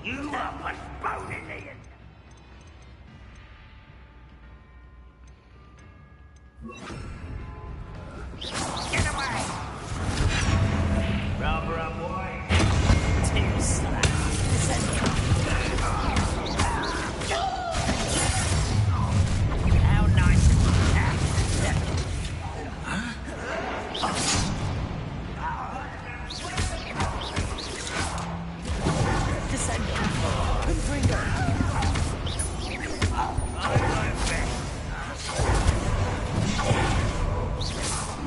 You are postponing the... Get away! Rubber up, boy. Too slow. How nice of you. Descender. Confringo.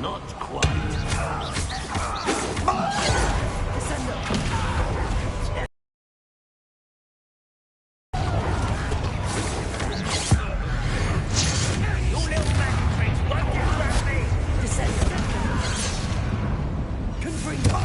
Not quite. Descender. You little magic won't you grab me? Descender. Confringo.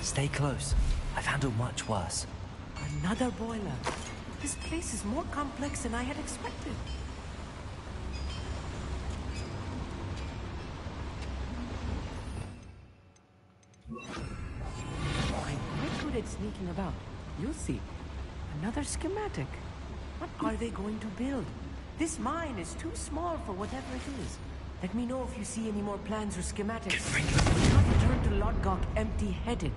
Stay close. I've handled much worse. Another boiler. This place is more complex than I had expected. I'm quite good at sneaking about. You'll see. Another schematic. What are they going to build? This mine is too small for whatever it is. Let me know if you see any more plans or schematics. Do not return to Lodgok empty-headed.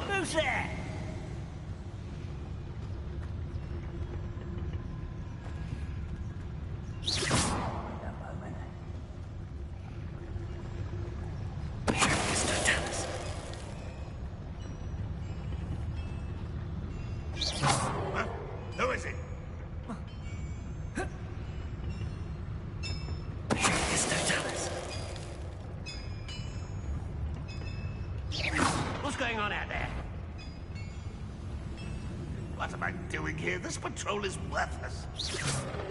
Who's there? Huh? Who is it? What's going on out there? What am I doing here? This patrol is worthless.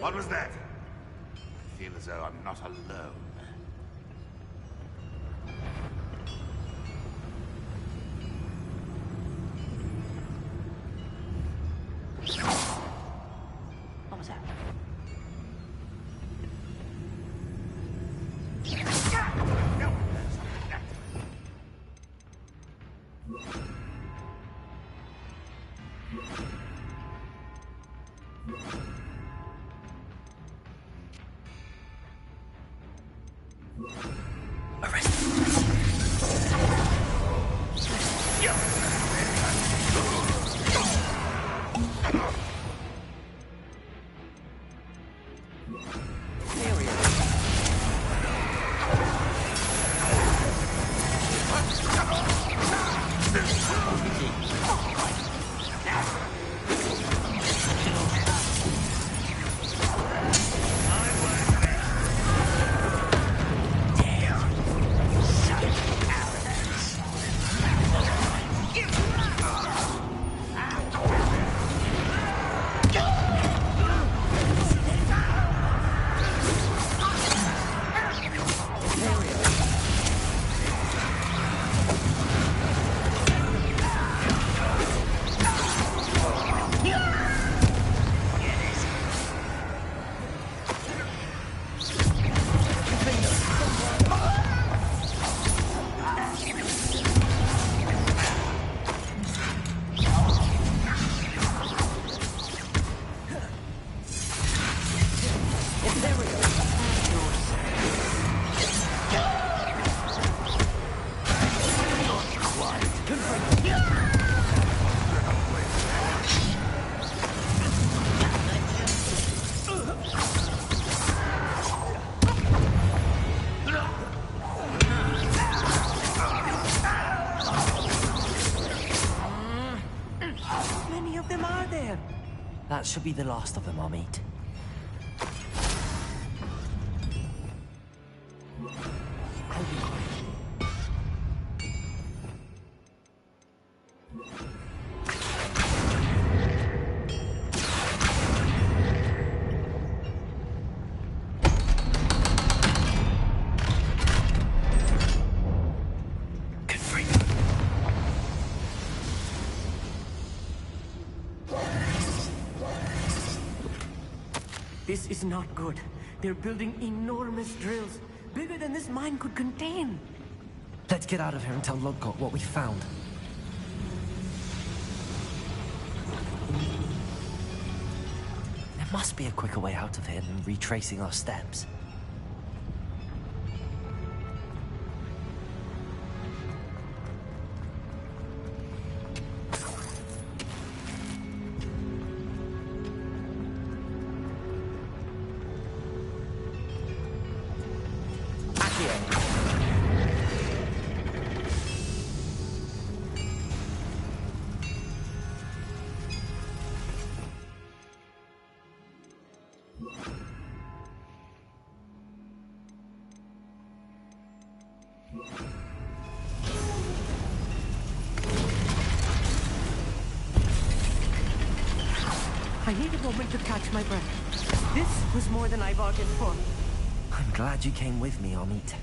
What was that? I feel as though I'm not alone. What was that? No, that's something that. Many of them are there. That should be the last of them I'll meet. I'll be quiet. Good for you. This is not good. They're building enormous drills, bigger than this mine could contain. Let's get out of here and tell Lodgott what we found. There must be a quicker way out of here than retracing our steps. I need a moment to catch my breath. This was more than I bargained for. I'm glad you came with me, Amit.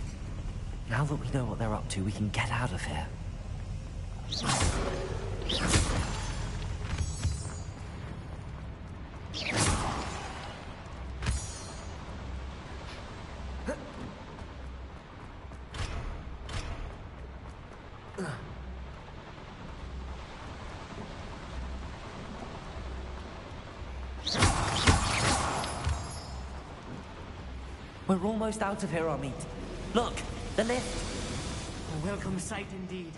Now that we know what they're up to, we can get out of here. We're almost out of here, Amit. Look, the lift. A welcome sight indeed.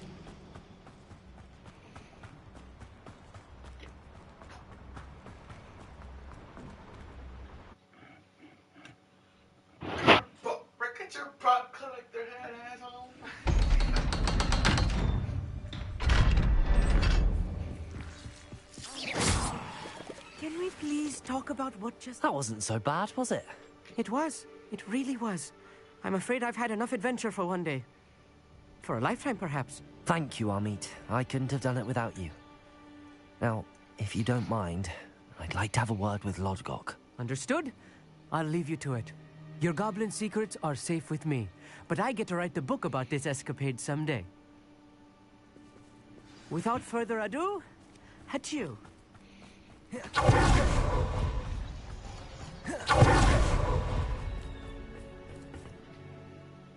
Get your prop collector hat, asshole. Can we please talk about what just... That wasn't so bad, was it? It was. It really was. I'm afraid I've had enough adventure for one day. For a lifetime, perhaps. Thank you, Amit. I couldn't have done it without you. Now, if you don't mind, I'd like to have a word with Lodgok. Understood? I'll leave you to it. Your goblin secrets are safe with me, but I get to write the book about this escapade someday. Without further ado, adieu.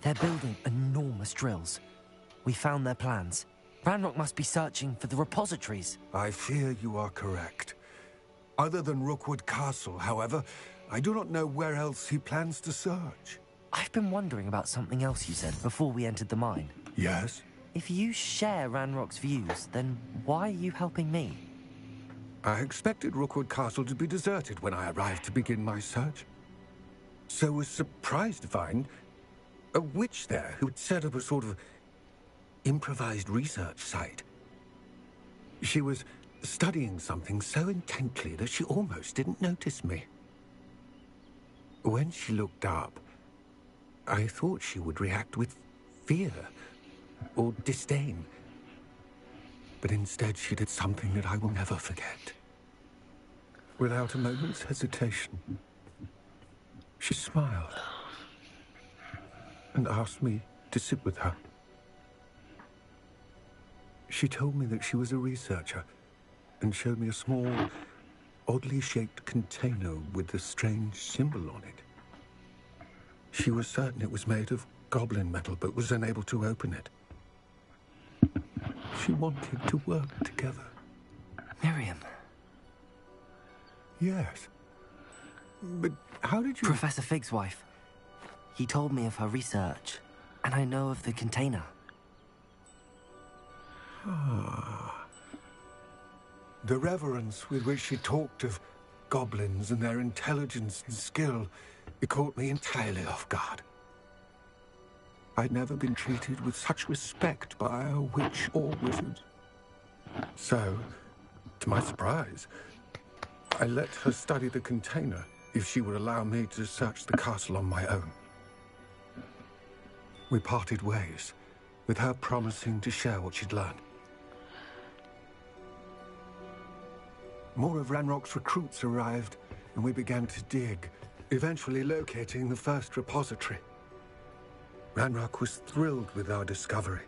They're building enormous drills. We found their plans. Ranrock must be searching for the repositories. I fear you are correct. Other than Rookwood Castle, however, I do not know where else he plans to search. I've been wondering about something else you said before we entered the mine. Yes? If you share Ranrock's views, then why are you helping me? I expected Rookwood Castle to be deserted when I arrived to begin my search. So was surprised to find a witch there who had set up a sort of improvised research site. She was studying something so intently that she almost didn't notice me. When she looked up, I thought she would react with fear or disdain. But instead she did something that I will never forget. Without a moment's hesitation, she smiled and asked me to sit with her. She told me that she was a researcher and showed me a small, oddly shaped container with a strange symbol on it. She was certain it was made of goblin metal, but was unable to open it. She wanted to work together. Miriam. Yes. But how did you... Professor Fig's wife. He told me of her research, and I know of the container. The reverence with which she talked of goblins and their intelligence and skill, it caught me entirely off guard. I'd never been treated with such respect by a witch or wizard. So, to my surprise, I let her study the container if she would allow me to search the castle on my own. We parted ways, with her promising to share what she'd learned. More of Ranrock's recruits arrived, and we began to dig, eventually locating the first repository. Ranrock was thrilled with our discovery,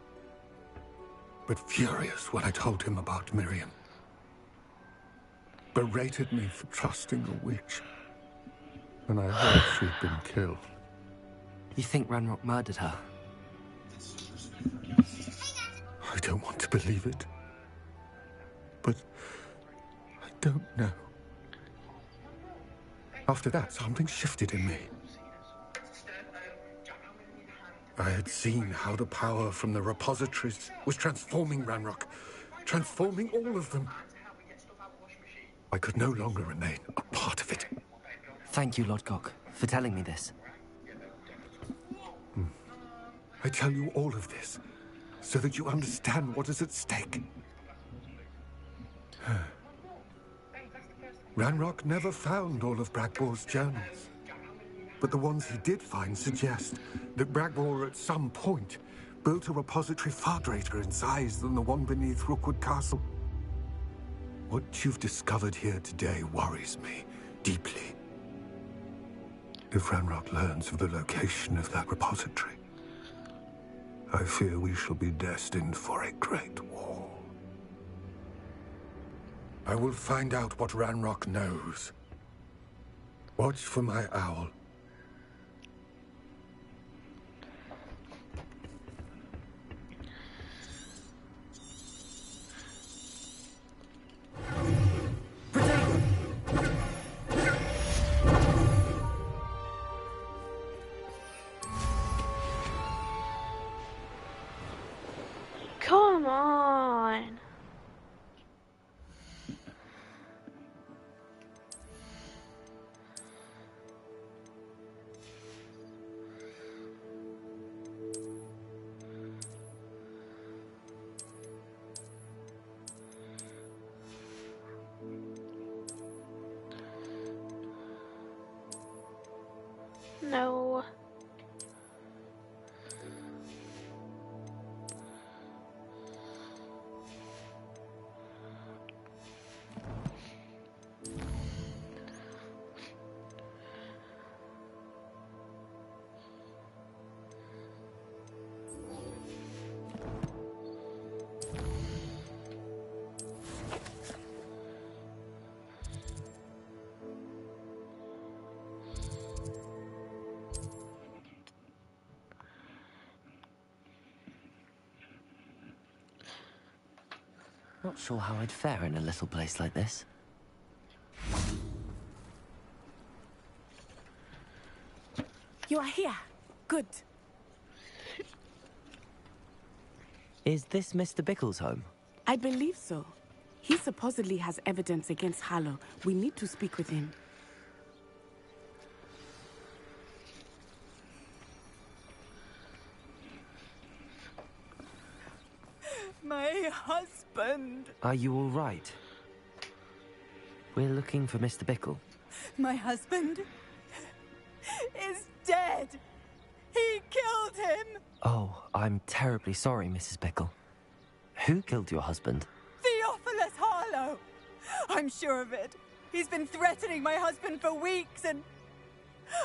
but furious when I told him about Miriam. Berated me for trusting a witch, and I heard she'd been killed. You think Ranrock murdered her? I don't want to believe it, but I don't know. After that, something shifted in me. I had seen how the power from the repositories was transforming Ranrock, transforming all of them. I could no longer remain a part of it. Thank you, Lodgok, for telling me this. I tell you all of this so that you understand what is at stake. Ranrock never found all of Bragbor's journals, but the ones he did find suggest that Bragbor at some point built a repository far greater in size than the one beneath Rookwood Castle. What you've discovered here today worries me deeply. If Ranrock learns of the location of that repository, I fear we shall be destined for a great war. I will find out what Ranrock knows. Watch for my owl. Come on. No. Not sure how I'd fare in a little place like this. You are here. Good. Is this Mr. Bickle's home? I believe so. He supposedly has evidence against Harlow. We need to speak with him. My husband. Are you all right? We're looking for Mr. Bickle. My husband is dead. He killed him. Oh, I'm terribly sorry, Mrs. Bickle. Who killed your husband? Theophilus Harlow. I'm sure of it. He's been threatening my husband for weeks and...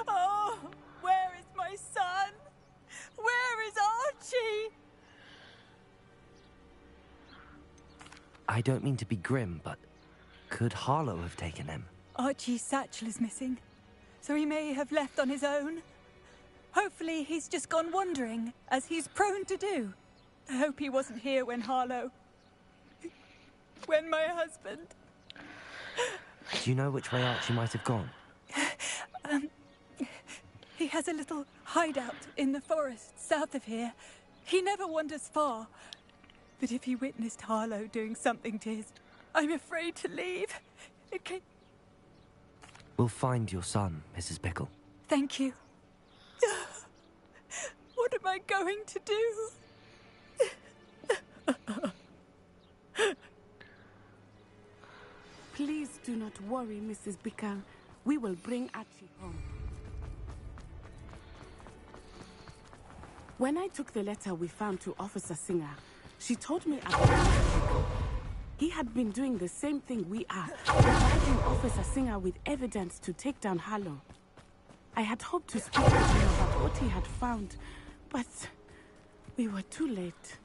Oh, where is my son? Where is Archie? I don't mean to be grim, but could Harlow have taken him? Archie's satchel is missing, so he may have left on his own. Hopefully he's just gone wandering, as he's prone to do. I hope he wasn't here when Harlow... when my husband... Do you know which way Archie might have gone? He has a little hideout in the forest south of here. He never wanders far. But if he witnessed Harlow doing something to his... I'm afraid to leave. Okay. We'll find your son, Mrs. Bickle. Thank you. What am I going to do? Please do not worry, Mrs. Bickle. We will bring Archie home. When I took the letter we found to Officer Singer, she told me about Bickle. He had been doing the same thing we are, providing Officer Singer with evidence to take down Harlow. I had hoped to speak with him about what he had found, but we were too late.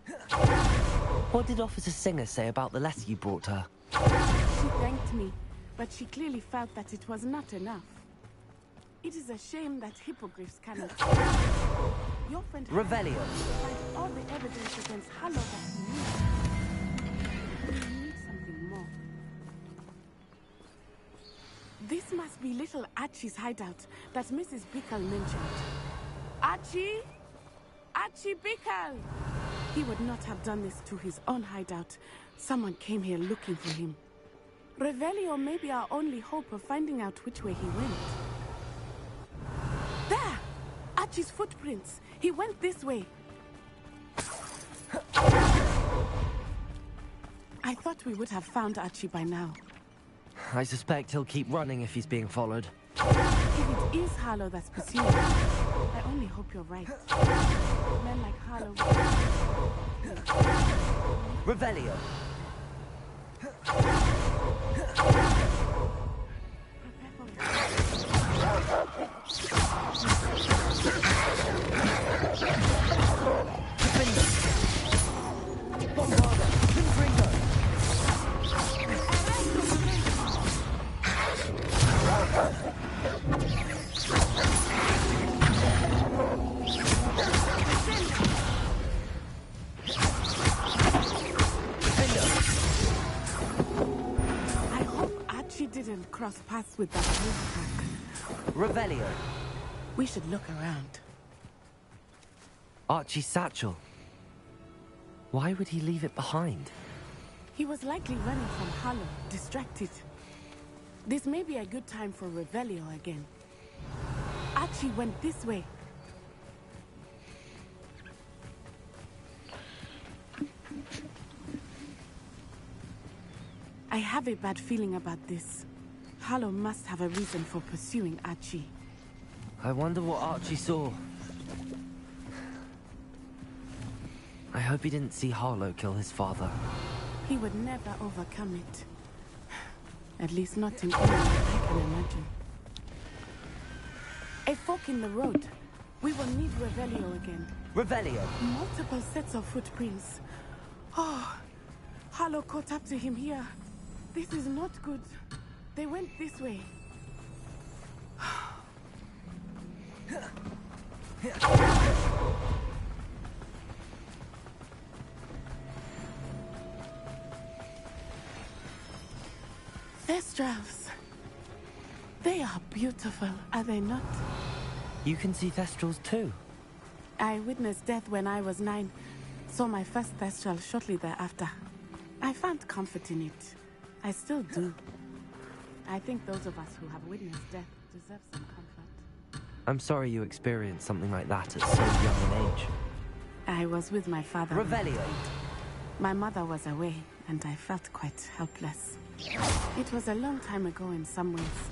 What did Officer Singer say about the letter you brought her? She thanked me, but she clearly felt that it was not enough. It is a shame that hippogriffs cannot... Your friend Revelio. find all the evidence against Harlow that he needs. We need something more. This must be little Archie's hideout that Mrs. Bickle mentioned. Archie? Archie Bickle! He would not have done this to his own hideout. Someone came here looking for him. Revelio may be our only hope of finding out which way he went. There! Archie's footprints. He went this way. I thought we would have found Archie by now. I suspect he'll keep running if he's being followed. If it is Harlow that's pursuing me. I only hope you're right. Men like Harlow... Revelio. I hope Archie didn't cross paths with that wolf pack. Revelio. We should look around. Archie's satchel. Why would he leave it behind? He was likely running from Harlow, distracted. This may be a good time for Revelio again. Archie went this way. I have a bad feeling about this. Harlow must have a reason for pursuing Archie. I wonder what Archie saw. I hope he didn't see Harlow kill his father. He would never overcome it. At least not in any way I can imagine. A fork in the road. We will need Revelio again. Revelio. Multiple sets of footprints. Oh, Harlow caught up to him here. This is not good. They went this way. Thestrals. They are beautiful, are they not? You can see Thestrals too. I witnessed death when I was 9. Saw my first Thestral shortly thereafter. I found comfort in it. I still do. I think those of us who have witnessed death deserve some comfort. I'm sorry you experienced something like that at so young an age. I was with my father. Revelio. My mother was away, and I felt quite helpless. It was a long time ago in some ways,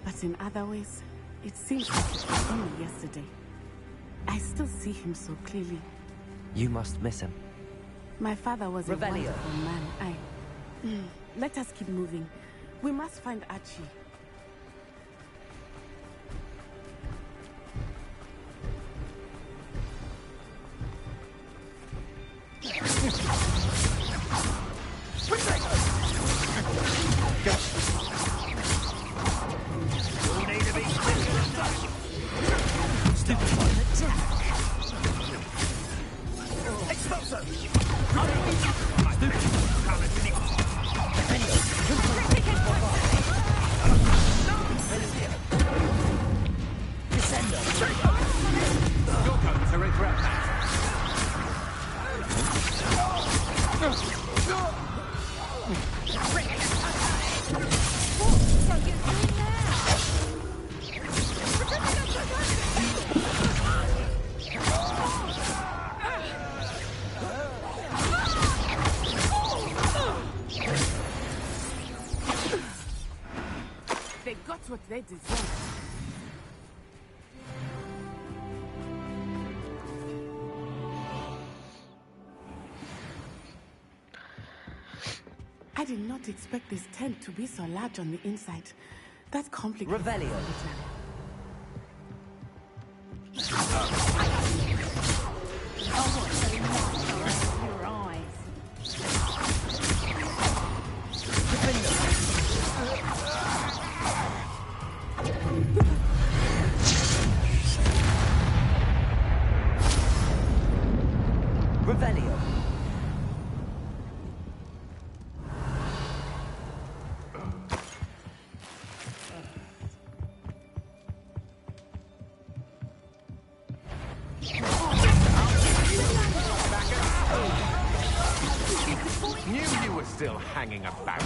but in other ways, it seems like it was only yesterday. I still see him so clearly. You must miss him. My father was a Revelio. wonderful man. Let us keep moving. We must find Archie. They got what they deserved. I did not expect this tent to be so large on the inside. That complicates Revelio. it. Your eyes. Revelio. Knew you were still hanging about.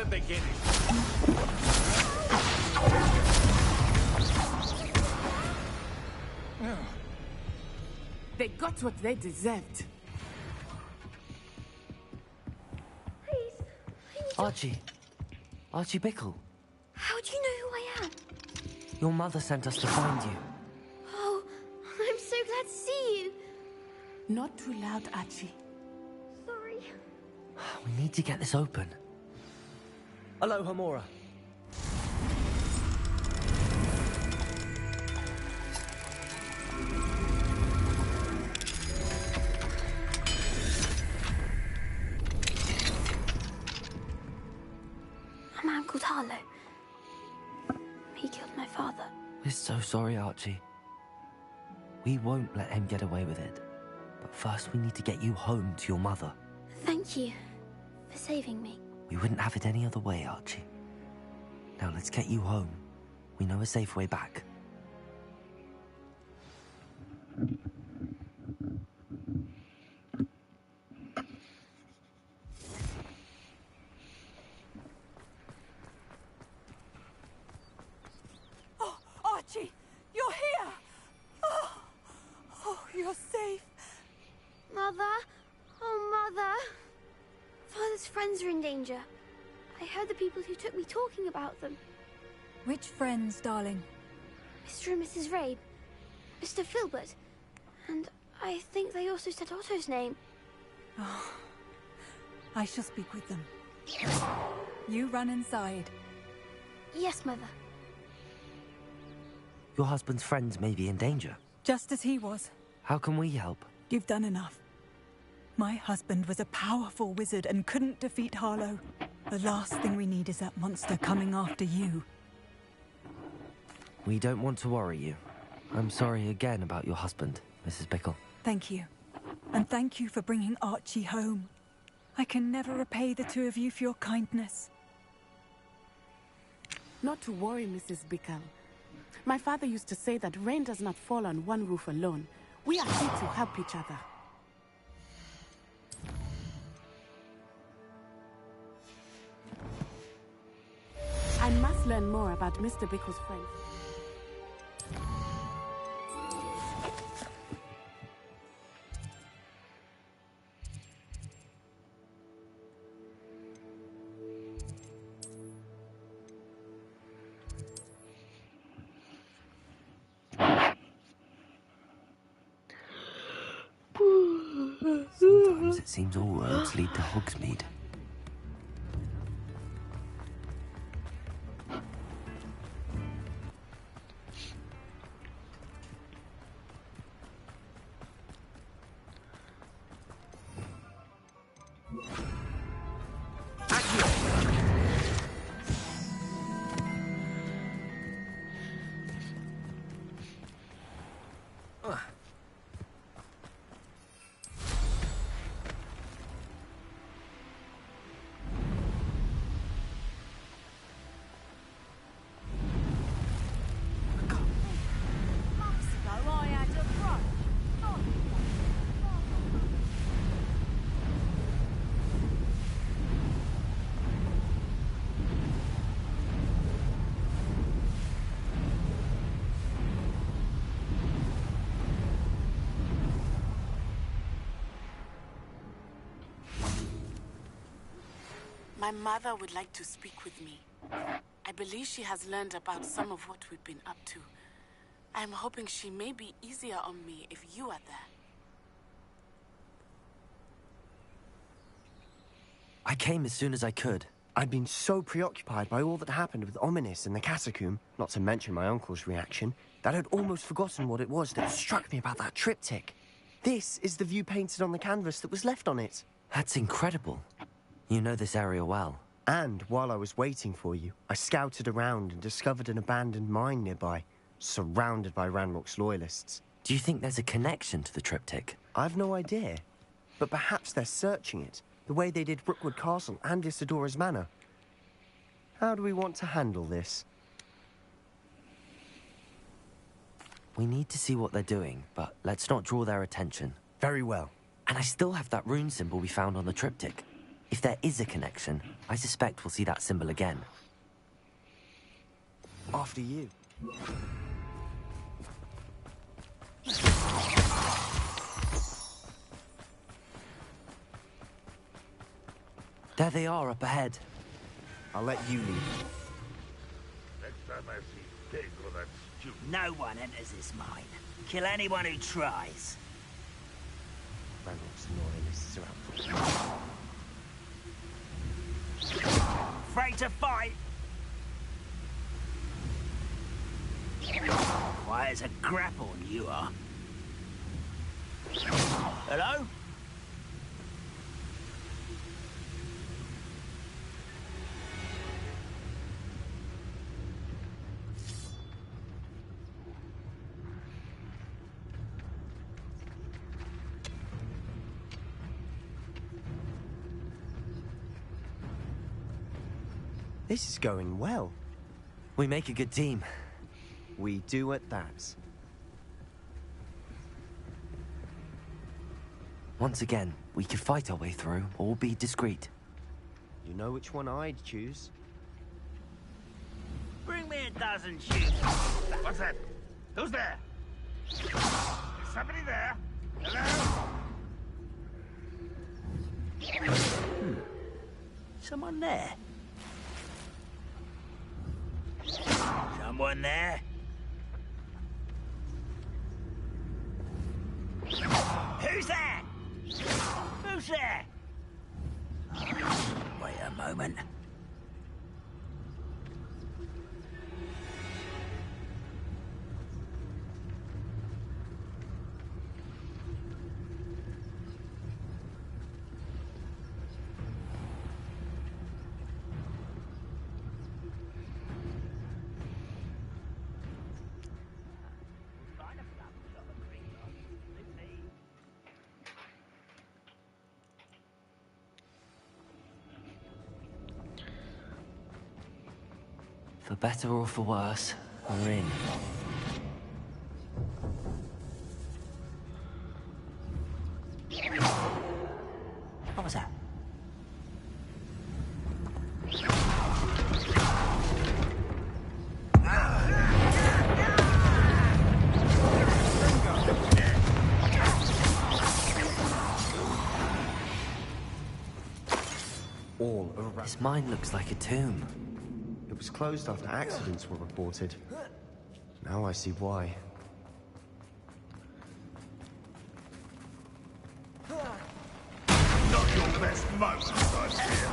the beginning. They got what they deserved. Please. Archie. Archie Bickle. How do you know who I am? Your mother sent us to find you. Oh, I'm so glad to see you. Not too loud, Archie. Sorry. We need to get this open. Hello, Hamora. A man called Harlow. He killed my father. We're so sorry, Archie. We won't let him get away with it. But first we need to get you home to your mother. Thank you for saving me. We wouldn't have it any other way, Archie. Now let's get you home. We know a safe way back. Oh, Archie, you're here! Oh, you're safe. Mother? Oh, Mother. Father's friends are in danger. I heard the people who took me talking about them. Which friends, darling? Mr. and Mrs. Rabe, Mr. Filbert, and I think they also said Otto's name. Oh, I shall speak with them. You run inside. Yes, Mother. Your husband's friends may be in danger. Just as he was. How can we help? You've done enough. My husband was a powerful wizard and couldn't defeat Harlow. The last thing we need is that monster coming after you. We don't want to worry you. I'm sorry again about your husband, Mrs. Bickle. Thank you. And thank you for bringing Archie home. I can never repay the two of you for your kindness. Not to worry, Mrs. Bickle. My father used to say that rain does not fall on one roof alone. We are here to help each other. I must learn more about Mr. Bickle's friends. Sometimes it seems all roads lead to Hogsmeade. My mother would like to speak with me. I believe she has learned about some of what we've been up to. I'm hoping she may be easier on me if you are there. I came as soon as I could. I'd been so preoccupied by all that happened with Ominis and the catacomb, not to mention my uncle's reaction, that I'd almost forgotten what it was that struck me about that triptych. This is the view painted on the canvas that was left on it. That's incredible. You know this area well. And while I was waiting for you, I scouted around and discovered an abandoned mine nearby, surrounded by Ranrock's loyalists. Do you think there's a connection to the triptych? I've no idea, but perhaps they're searching it, the way they did Brookwood Castle and Isidora's Manor. How do we want to handle this? We need to see what they're doing, but let's not draw their attention. Very well. And I still have that rune symbol we found on the triptych. If there is a connection, I suspect we'll see that symbol again. After you. There they are up ahead. I'll let you lead. Next time I see Pig or that stupid... No one enters this mine. Kill anyone who tries. Ranrock's loyalists are out for... Afraid to fight? Quiet as a grapple, you are. Hello? This is going well. We make a good team. We do at that. Once again, we could fight our way through, or be discreet. You know which one I'd choose? Bring me a dozen shoes. What's that? Who's there? Is somebody there? Hello? Someone there? Someone there? Who's there? Who's there? Wait a moment. For better or for worse, we're in. What was that? All around. This mine looks like a tomb. It was closed after accidents were reported. Now I see why. Not your best moment, I fear.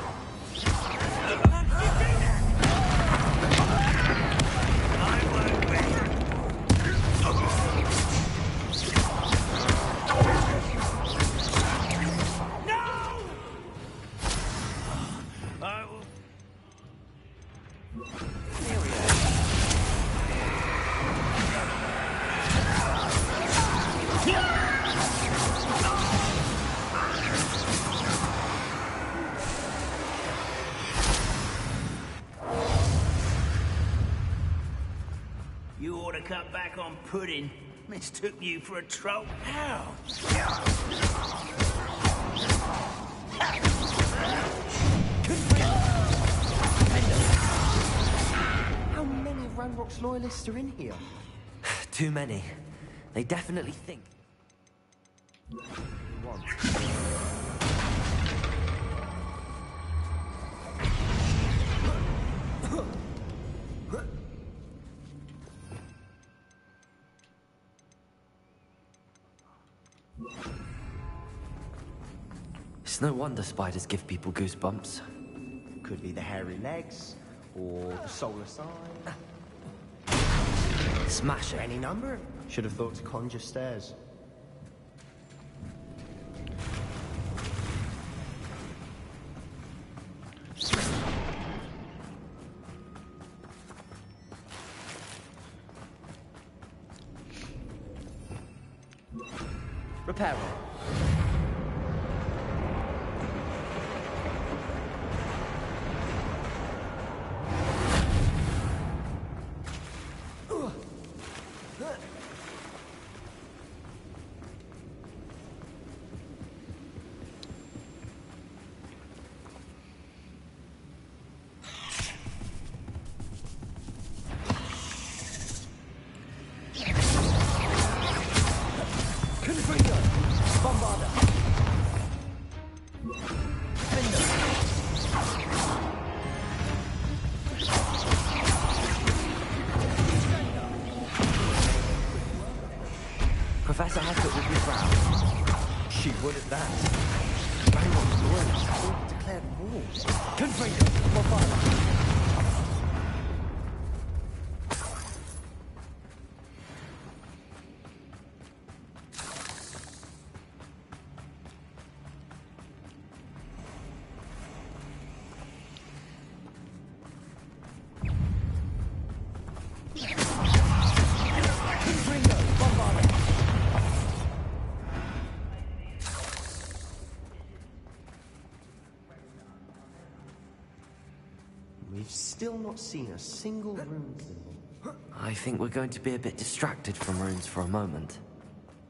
You ought to cut back on pudding. Mistook you for a troll. How? How many of Ranrock's loyalists are in here? Too many. They definitely think. One. It's no wonder spiders give people goosebumps. Could be the hairy legs, or the solar sign. Smash it. Any number. Should have thought to conjure stairs. Repair it. Professor Hackett would be proud. She would at that. Baron's lawyers all declared war. Confringo, my father. We've still not seen a single rune symbol. I think we're going to be a bit distracted from runes for a moment.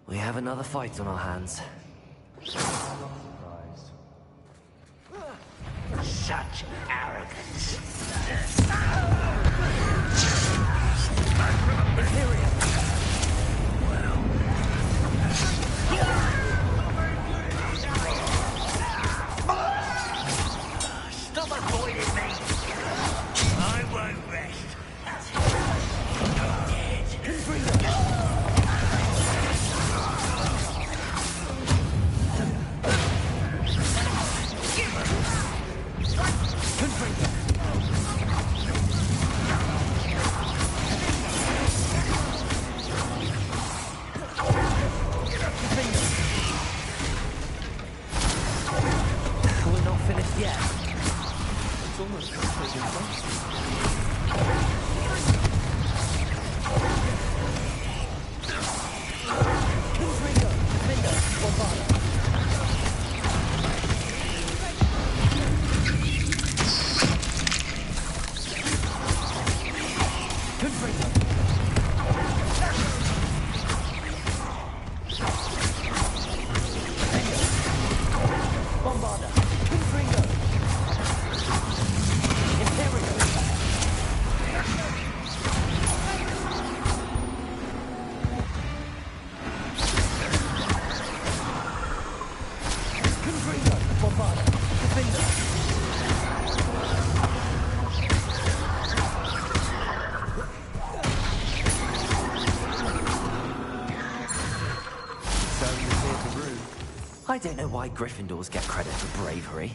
We have another fight on our hands. Such arrogance. Stop avoiding me. I won't rest. We're not finished yet. It's almost completely I don't know why Gryffindors get credit for bravery.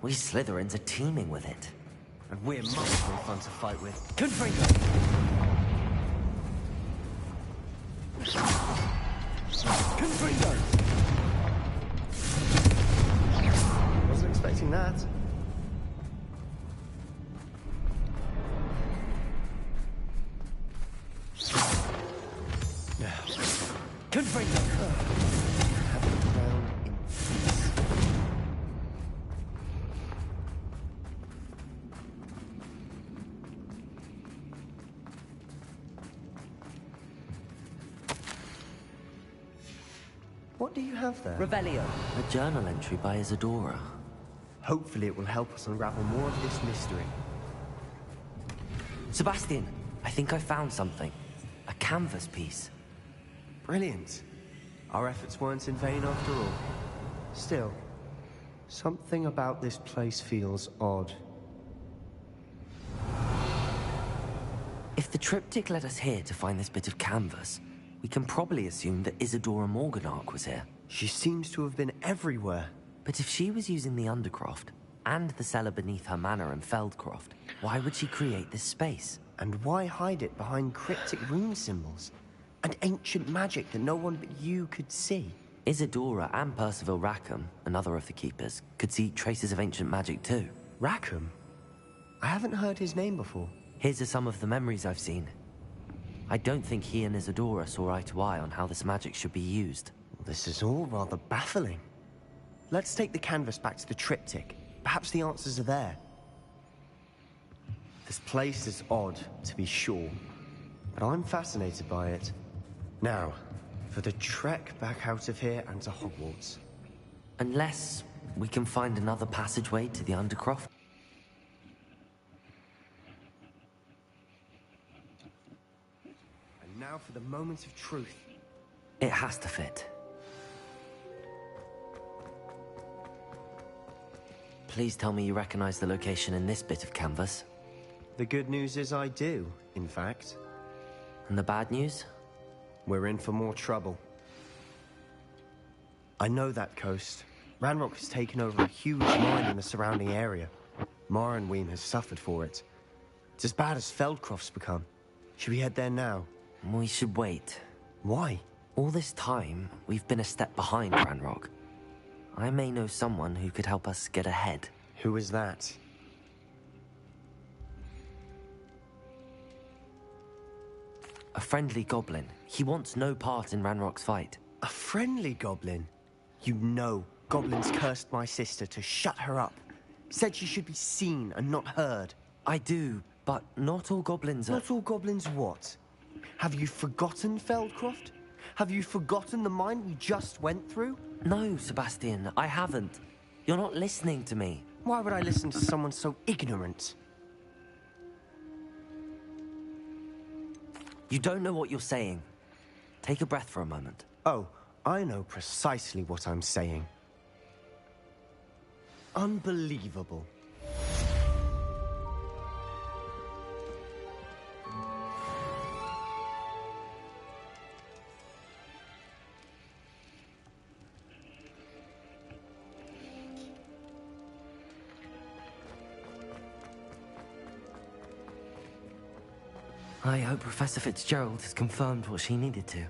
We Slytherins are teeming with it. And we're much more fun to fight with. Confringo! Confringo! Wasn't expecting that. Confringo! Have it down in peace. What do you have there? Revelio. A journal entry by Isadora. Hopefully it will help us unravel more of this mystery. Sebastian, I think I found something. A canvas piece. Brilliant. Our efforts weren't in vain after all. Still, something about this place feels odd. If the triptych led us here to find this bit of canvas, we can probably assume that Isadora Morganach was here. She seems to have been everywhere. But if she was using the Undercroft, and the cellar beneath her manor in Feldcroft, why would she create this space? And why hide it behind cryptic rune symbols? And ancient magic that no one but you could see? Isadora and Percival Rackham, another of the Keepers, could see traces of ancient magic too. Rackham? I haven't heard his name before. His are some of the memories I've seen. I don't think he and Isadora saw eye to eye on how this magic should be used. This is all rather baffling. Let's take the canvas back to the triptych. Perhaps the answers are there. This place is odd, to be sure, but I'm fascinated by it. Now, for the trek back out of here and to Hogwarts. Unless we can find another passageway to the Undercroft. And now for the moment of truth. It has to fit. Please tell me you recognize the location in this bit of canvas. The good news is I do, in fact. And the bad news? We're in for more trouble. I know that coast. Ranrock has taken over a huge mine in the surrounding area. Morinweem has suffered for it. It's as bad as Feldcroft's become. Should we head there now? We should wait. Why? All this time, we've been a step behind Ranrock. I may know someone who could help us get ahead. Who is that? A friendly goblin. He wants no part in Ranrock's fight. A friendly goblin? You know, goblins cursed my sister to shut her up. Said she should be seen and not heard. I do, but not all goblins are... Not all goblins what? Have you forgotten Feldcroft? Have you forgotten the mine we just went through? No, Sebastian, I haven't. You're not listening to me. Why would I listen to someone so ignorant? You don't know what you're saying. Take a breath for a moment. Oh, I know precisely what I'm saying. Unbelievable. I hope Professor Fitzgerald has confirmed what she needed to.